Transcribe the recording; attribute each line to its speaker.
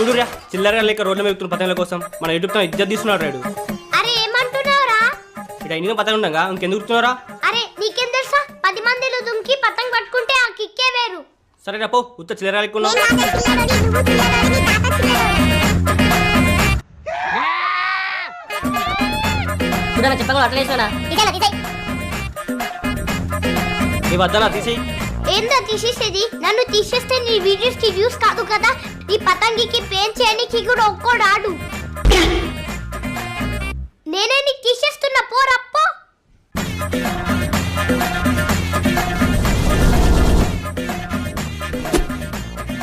Speaker 1: చూడురా చిల్లరగా లేక రోడ్ల మీద పతంగుల కోసం మన యూట్యూబ్ తో ఇజ్జత్ తీస్తున్నాడు రాడు.
Speaker 2: అరే ఏమంటున్నావురా?
Speaker 1: ఇక్కడ ఇన్ని పతంగులు ఉండగా ఇంకెందుకు కూర్చున్నారా?
Speaker 2: అరే నీకేం తెలుసా? 10 మందిలో దుంకి పతంగ్ పట్టుకుంటే ఆ కిక్కే వేరు.
Speaker 1: సరే రా పో, ఉత్త చిల్లర లేకున్నావు.
Speaker 3: చెప్పకుండా అట్లేసానా
Speaker 1: నీ వద్దలా తీసేయి.
Speaker 2: ఏందా తీసేసేది? నన్ను తీసేస్తే నీ వీడియోస్ కి వ్యూస్ కాదు కదా, నీ పతంగికి పేన్ చేయడానికి కూడా ఒక్కోడాడు. నేనే నీకు తీసేస్తున్నా, పోరా.